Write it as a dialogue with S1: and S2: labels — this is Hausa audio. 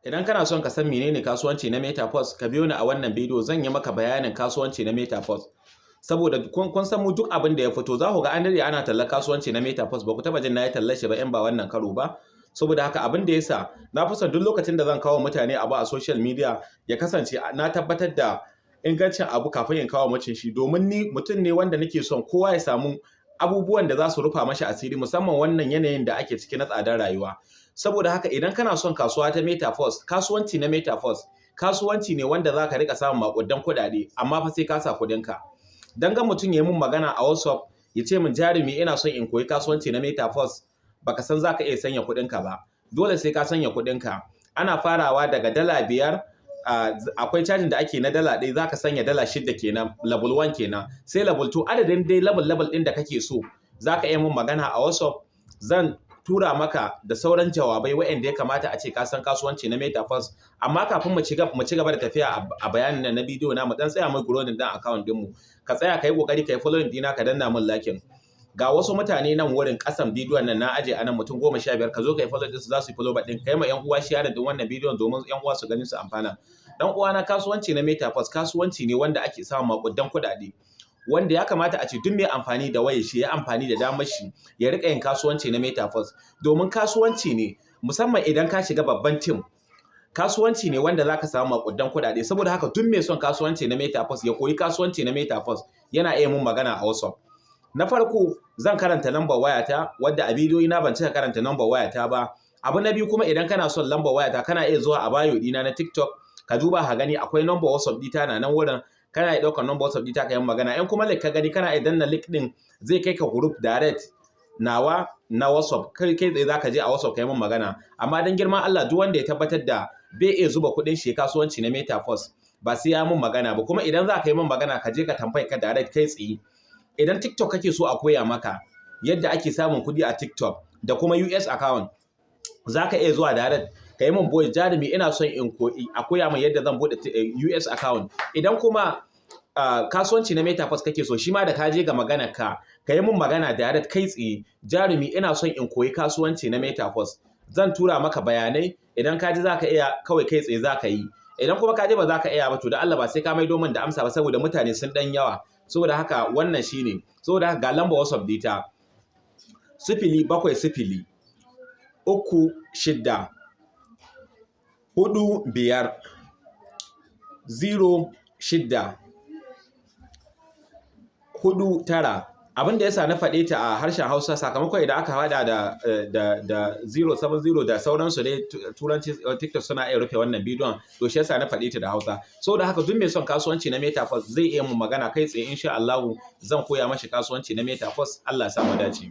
S1: Idan kana son ka san menene kasuwanci na Metaverse, ka biyo ni a wannan bidiyo zan yi maka bayanin kasuwanci na Metaverse. Saboda kun san mu duk abin da ya fito za ku ga an dade ana tallar kasuwanci na Metaverse, ba ku taba jin na yi tallar shi ba in ba wannan karo ba. Saboda haka abin da yasa na fi son duk lokacin da zan kawo mutane abu a social media ya kasance na tabbatar da ingancin abu kafin in kawo mutum shi, domin ni mutum ne wanda nake son kowa ya samu abubuwan da za su rufa mashi asiri, musamman wannan yanayin da ake ciki na tsadar rayuwa. Saboda haka idan kana son kasuwa ta Metaverse, kasuwanci na Metaverse, kasuwanci ne wanda za ka rika samun makudan kuɗaɗe, amma fa sai ka sa kuɗinka. Dan ga mutum ya yi min magana a WhatsApp ya ce min jarumi ina son in koyi kasuwanci na Metaverse, baka san za ka iya sanya kuɗinka ba. Dole sai ka sanya kuɗinka. Ana farawa daga $5, akwai cajin da ake na $1 za ka sanya $6 kenan, level 1 kenan. Sai level 2 adadin dai level ɗin da kake so za ka iya min magana a WhatsApp, zan tura maka da sauran jawabai waɗanda ya kamata a ce ka san kasuwanci na Metaverse. Amma kafin mu ci gaba da tafiya a bayanin nan na bidiyo na mu dan tsaya mu growing din account din mu. Ka tsaya kai kokari kai following dina, ka danna min like. Ga wasu mutane nan wurin kasan bidiyon nan na aje anan mutum 15, ka zo kai follow din su, za su yi follow back din. Kai ma yan uwa share din wannan bidiyon domin yan uwa su gani su amfana. Dan uwa na, kasuwanci na Metaverse kasuwanci ne wanda ake samun makudan kuɗaɗe, wanda ya kamata a ce duk mai amfani da wayar shi ya amfani da damar shi ya rika yin kasuwanci na Metaverse, domin kasuwanci ne musamman idan ka shiga babban team, kasuwanci ne wanda zaka samu makudan kuɗaɗe. Saboda haka duk mai son kasuwanci na Metaverse ya koyi kasuwanci na Metaverse yana iya mun magana a WhatsApp. Na farko zan karanta lambar wayata, wadda a bidiyoyi na ban cika karanta lambar wayata ba. Abu na biyu kuma, idan kana son lambar wayata kana iya zuwa a bio dina na TikTok ka duba ka gani akwai lambar WhatsApp dita na nan wurin, kana iya ɗaukar number WhatsApp ɗita ka yi magana. In kuma link ka gani kana iya danna link ɗin, zai kai ka group direct nawa na WhatsApp. Kai tsaye za ka je a WhatsApp ka yi min magana. Amma dan girman Allah, duk wanda ya tabbatar da bai iya zuba kuɗin shi kasuwanci na Metaverse ba sai ya min magana ba. Kuma idan za ka yi min magana ka je ka tambaye ka direct kai tsaye. Idan TikTok kake so a koya maka yadda ake samun kuɗi a TikTok da kuma US account, za ka iya zuwa direct ka yi min boy jarumi ina son in koyi a koya min yadda zan buɗe US account. Idan kuma kasuwanci na Metaverse kake so, shi ma da ka je ga maganar ka yi min magana direct kai tsaye, jarumi ina son in koyi kasuwanci na Metaverse, zan tura maka bayanai. Idan ka ji za ka iya, kawai kai tsaye za ka yi. Idan kuma ka ji ba za ka iya ba, to da Allah ba sai ka maido min da amsa ba, saboda mutane sun dan yawa. Saboda haka wannan shine. Saboda haka ga lambar WhatsApp dita 070 36 45 06 49. Abin da yasa na faɗe ta a harshen Hausa sakamakon idan aka haɗa da 070 da sauransu dai turanci TikTok suna iya rufe wannan bidiyon, to shi yasa na faɗe ta da Hausa. Saboda haka duk mai son kasuwanci na Metaverse zai iya mun magana kai tsaye, insha Allah zan koya mashi kasuwanci na Metaverse. Allah ya sa mu dace.